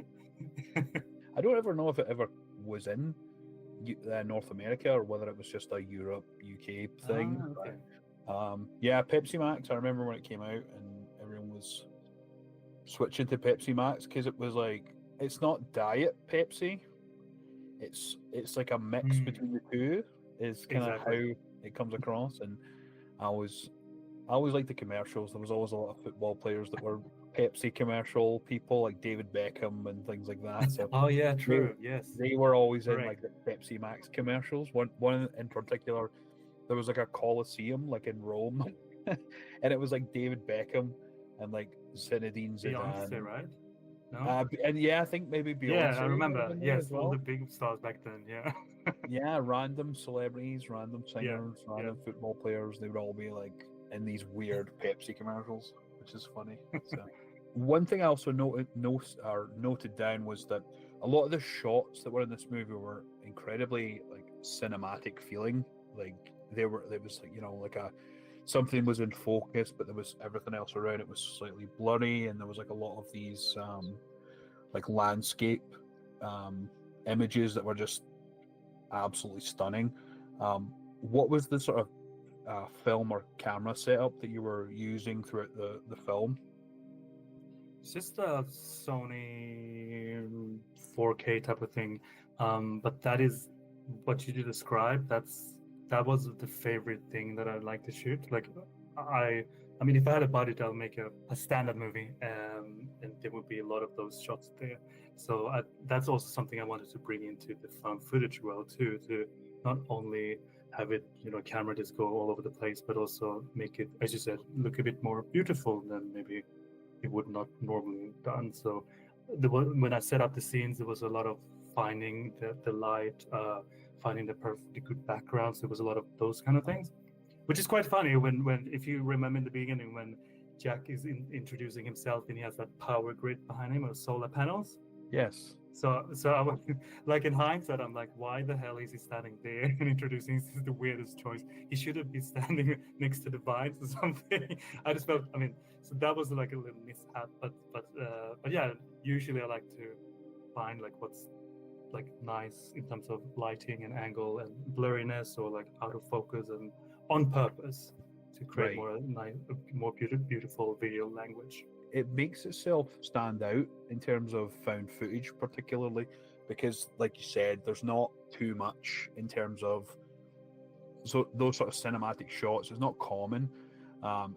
I don't ever know if it ever was in North America or whether it was just a Europe UK thing. Ah, okay. Yeah, Pepsi Max. I remember when it came out and everyone was switching to Pepsi Max because it was like it's not diet Pepsi. It's like a mix between the two. Is kind of Exactly. how it comes across, and I always liked the commercials. There was always a lot of football players that were Pepsi commercial people, like David Beckham and things like that. So Oh yeah, true. Yes. they were always in Correct. like the Pepsi Max commercials. One in particular, there was like a Colosseum like in Rome, and it was like David Beckham and like Zinedine Beyonce, Zidane. right? No. And yeah, I think maybe Beyonce. Yeah, I might have remember. been there Yes, as all well. the big stars back then. Yeah. Yeah, random celebrities, random singers, yeah. random football players. They would all be like in these weird Pepsi commercials, which is funny. So, one thing I also noted down was that a lot of the shots that were in this movie were incredibly like cinematic feeling. Like there was like like something was in focus, but there was everything else around it was slightly blurry, and there was like a lot of these like landscape images that were just absolutely stunning. What was the sort of film or camera setup that you were using throughout the film? It's just a Sony 4K type of thing. But that is what you described. That was the favorite thing that I'd like to shoot. Like I mean, if I had a budget, I'll make a standard movie, and there would be a lot of those shots there. So that's also something I wanted to bring into the found footage world too, to not only have it, camera just go all over the place, but also make it, as you said, look a bit more beautiful than maybe it would not normally done. So when I set up the scenes, there was a lot of finding the light, finding the perfectly good backgrounds. There was a lot of those kind of things, which is quite funny when if you remember in the beginning when Jack is introducing himself and he has that power grid behind him of solar panels. Yes. So I was like, in hindsight, I'm like, why the hell is he standing there and introducing? This is the weirdest choice. He should have been standing next to the vines or something. I just felt, I mean, so that was like a little mishap. But yeah, usually I like to find like what's like nice in terms of lighting and angle and blurriness, or like out of focus, and on purpose to create Right. more nice, more beautiful video language. It makes itself stand out in terms of found footage, particularly because, like you said, there's not too much in terms of those sort of cinematic shots. It's not common.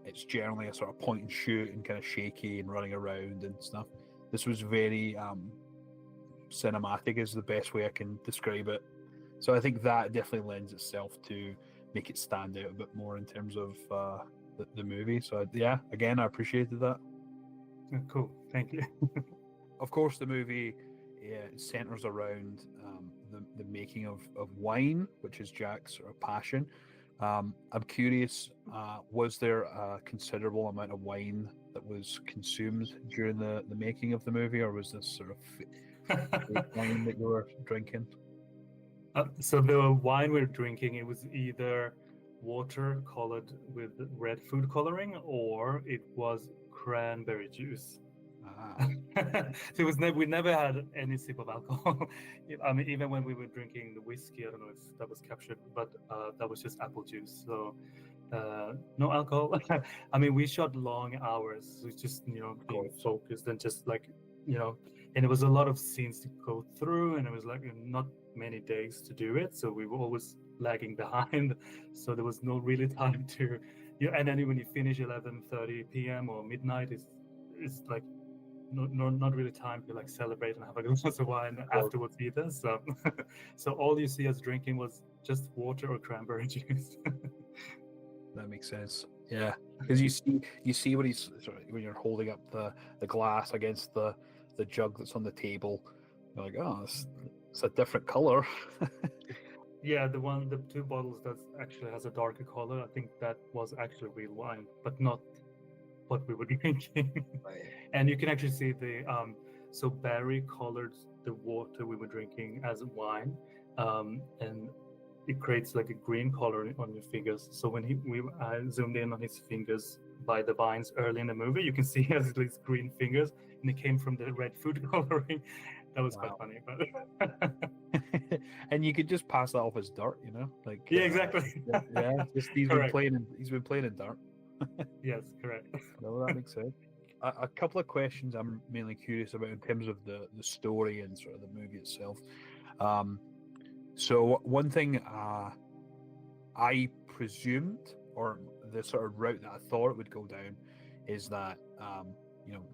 It's generally a sort of point and shoot and kind of shaky and running around and stuff. This was very cinematic, is the best way I can describe it. So I think that definitely lends itself to make it stand out a bit more in terms of the movie. So yeah, again, I appreciated that. Cool, thank you. Of course, the movie centers around the making of wine, which is Jack's sort of passion. I'm curious, was there a considerable amount of wine that was consumed during the making of the movie, or was this sort of wine that you were drinking? So the wine we're drinking, it was either water colored with red food coloring, or it was cranberry juice. So it was we never had any sip of alcohol. I mean, even when we were drinking the whiskey, I don't know if that was captured, but that was just apple juice. So no alcohol. I mean, we shot long hours, so just being focused and just like and it was a lot of scenes to go through, and it was like not many days to do it, so we were always lagging behind. So there was no really time to and then when you finish 11:30 p.m. or midnight, it's like not really time to like celebrate and have a glass of wine afterwards either. So so all you see us drinking was just water or cranberry juice. That makes sense. Yeah, because you see when you're holding up the glass against the jug that's on the table, you're like, oh, it's a different color. Yeah, the two bottles that actually has a darker color, I think that was actually real wine, but not what we were drinking. Right. And you can actually see the so Barry colored the water we were drinking as wine, and it creates like a green color on your fingers. So when I zoomed in on his fingers by the vines early in the movie, you can see he has these green fingers, and it came from the red food coloring. That was quite funny, but and you could just pass that off as dirt, like yeah, exactly. Yeah, just he's been playing in dirt. Yes, correct. No, that makes sense. A couple of questions I'm mainly curious about in terms of the story and sort of the movie itself. So one thing I presumed, or the sort of route that I thought it would go down, is that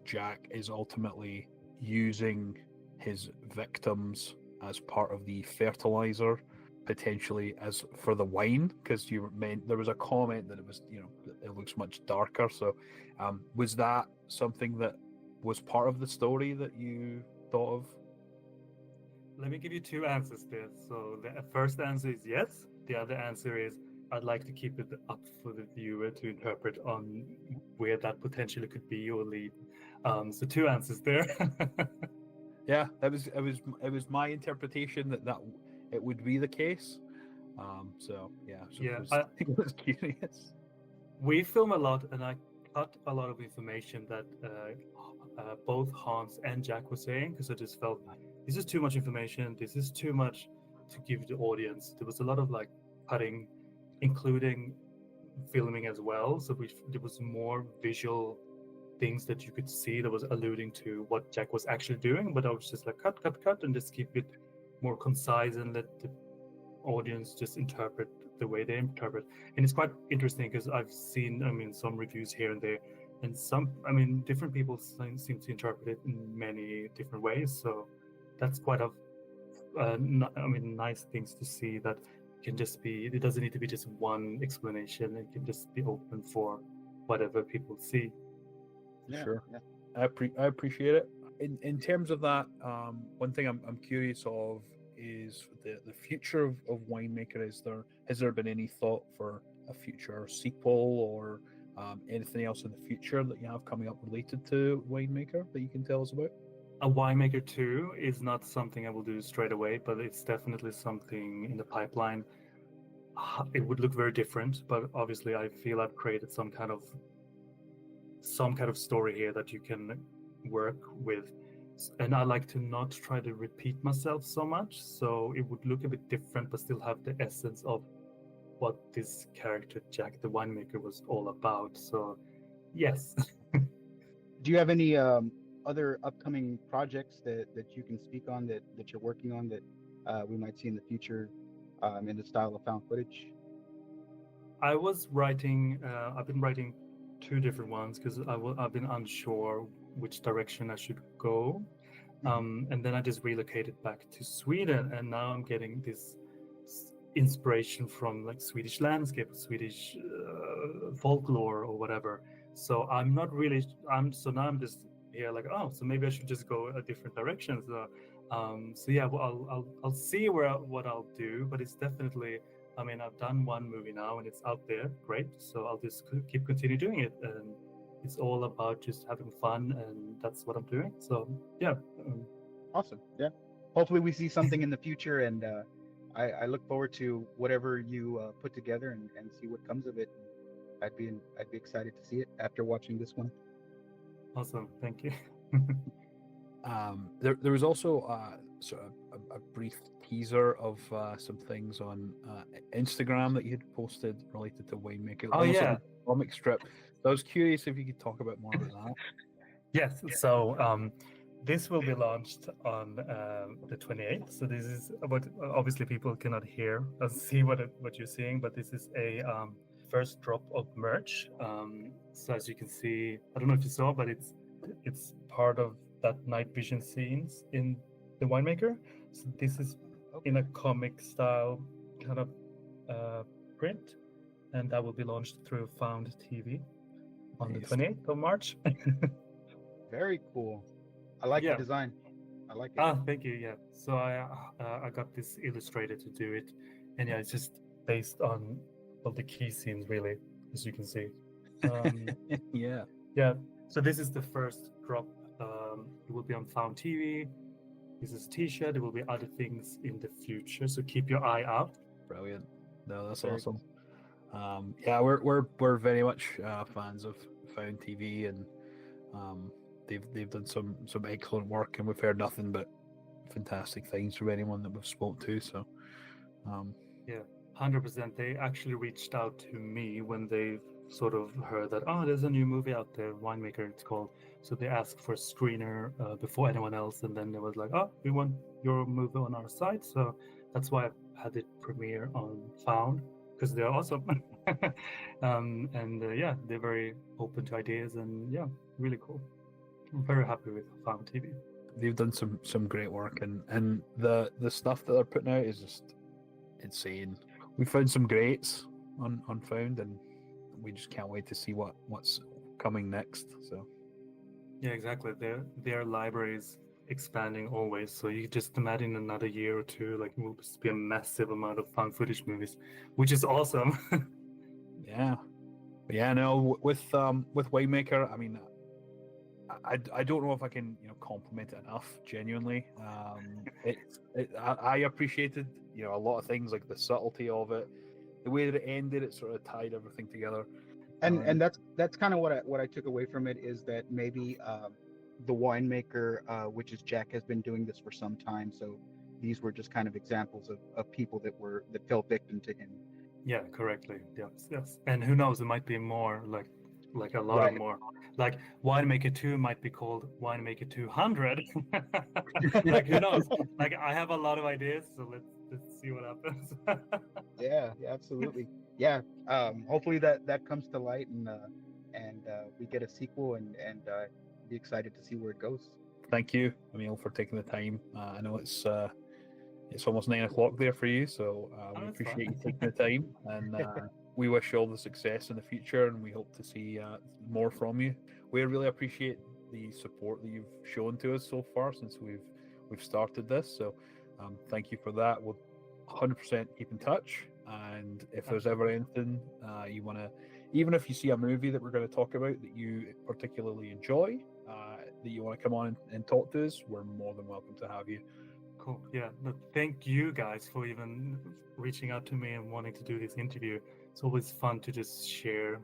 Jack is ultimately using his victims as part of the fertilizer, potentially as for the wine, because there was a comment that it was it looks much darker. So was that something that was part of the story that you thought of? Let me give you two answers there. So the first answer is yes. The other answer is I'd like to keep it up for the viewer to interpret on where that potentially could be or lead. So two answers there. Yeah, it was my interpretation that it would be the case. So I was curious. We film a lot, and I cut a lot of information that both Hans and Jack were saying, because I just felt this is too much information. This is too much to give the audience. There was a lot of like cutting, including filming as well. So there was more visual things that you could see that was alluding to what Jack was actually doing. But I was just like cut, and just keep it more concise and let the audience just interpret the way they interpret. And it's quite interesting because I've seen, some reviews here and there, and different people seem to interpret it in many different ways. So that's quite nice things to see, that can just be, it doesn't need to be just one explanation. It can just be open for whatever people see. Yeah, sure. Yeah. I appreciate it. In terms of that, one thing I'm curious of is the future of Winemaker. Has there been any thought for a future sequel or anything else in the future that you have coming up related to Winemaker that you can tell us about? A winemaker 2 is not something I will do straight away, but it's definitely something in the pipeline. It would look very different, but obviously I feel I've created some kind of story here that you can work with. And I like to not try to repeat myself so much, so it would look a bit different but still have the essence of what this character Jack the winemaker was all about. So yes. Do you have any other upcoming projects that you can speak on that you're working on that we might see in the future in the style of found footage? I've been writing two different ones because I've been unsure which direction I should go. And then I just relocated back to Sweden, and now I'm getting this inspiration from like Swedish landscape, Swedish folklore or whatever. So I'm not really. So now I'm just here like, oh, so maybe I should just go a different direction. So yeah, well, I'll see what I'll do, but it's definitely. I mean, I've done one movie now and it's out there, great. So I'll just continue doing it, and it's all about just having fun, and that's what I'm doing. So yeah. Awesome. Yeah. Hopefully we see something in the future, and I look forward to whatever you put together and see what comes of it. I'd be excited to see it after watching this one. Awesome. Thank you. There was also sort of a brief teaser of some things on Instagram that you had posted related to Winemaker. Oh yeah, like a comic strip. So I was curious if you could talk a bit more about that. Yes. So this will be launched on the 28th. So this is what obviously people cannot hear or see what you're seeing, but this is a first drop of merch. So as you can see, I don't know if you saw, but it's part of that night vision scenes in the Winemaker. So this is in a comic style kind of print, and that will be launched through Found TV on the 28th of March. Very cool. I like the design. I like it. Thank you. Yeah. So I got this illustrator to do it, and yeah, it's just based on all the key scenes, really, as you can see. Yeah. Yeah. So this is the first drop. It will be on Found TV. This is a T-shirt. There will be other things in the future, so keep your eye out. Brilliant. No, that's awesome. Yeah, we're very much fans of Found TV, and they've done some excellent work, and we've heard nothing but fantastic things from anyone that we've spoke to. So yeah, 100%. They actually reached out to me when they sort of heard that, oh, there's a new movie out there, Winemaker it's called. So they asked for a screener before anyone else, and then they was like, oh, we want your movie on our site. So that's why I had it premiere on Found, because they're awesome. Yeah, they're very open to ideas, and yeah, really cool. I'm very happy with Found TV. They've done some great work, and the stuff that they're putting out is just insane. We found some greats on Found, and we just can't wait to see what's coming next. So yeah, exactly. Their library is expanding always. So you just imagine another year or two, like it will just be a massive amount of found footage movies, which is awesome. Yeah. No, with Winemaker, I mean, I don't know if I can compliment it enough. Genuinely, I appreciated a lot of things, like the subtlety of it, the way that it ended. It sort of tied everything together. And that's kind of what I took away from it, is that maybe the Winemaker, which is Jack, has been doing this for some time. So these were just kind of examples of people that fell victim to him. Yeah, correctly. Yes. And who knows? It might be more like a lot more. Like Winemaker 2 might be called Winemaker 200. Like who knows? Like I have a lot of ideas, so let's see what happens. Yeah, absolutely. Yeah. Hopefully that comes to light, and we get a sequel, and be excited to see where it goes. Thank you, Emil, for taking the time. I know it's almost 9 o'clock there for you, so we appreciate you taking the time, and we wish you all the success in the future, and we hope to see more from you. We really appreciate the support that you've shown to us so far since we've started this. So thank you for that. We'll 100% keep in touch, and if there's ever anything you want to, even if you see a movie that we're going to talk about that you particularly enjoy, that you want to come on and talk to us, we're more than welcome to have you. Cool. Yeah. No, thank you guys for even reaching out to me and wanting to do this interview. It's always fun to just share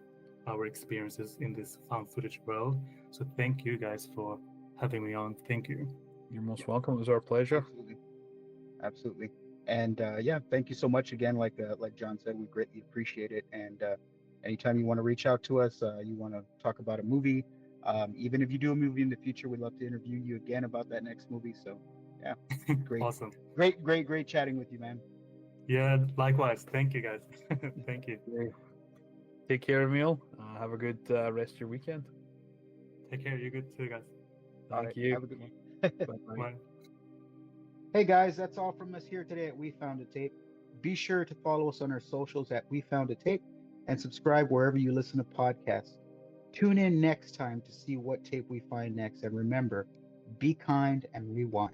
our experiences in this found footage world. So thank you guys for having me on. Thank you. You're most welcome. It was our pleasure. Absolutely. And yeah, thank you so much again. Like John said, we greatly appreciate it. And anytime you want to reach out to us, you want to talk about a movie, even if you do a movie in the future, we'd love to interview you again about that next movie. So yeah, great, Awesome. great chatting with you, man. Yeah, likewise. Thank you guys. Thank you. Take care, Emil. Have a good rest of your weekend. Take care. You good too, guys. Thank you. Have a good one. Bye-bye. Bye. Hey guys, that's all from us here today at We Found a Tape. Be sure to follow us on our socials at We Found a Tape and subscribe wherever you listen to podcasts. Tune in next time to see what tape we find next. And remember, be kind and rewind.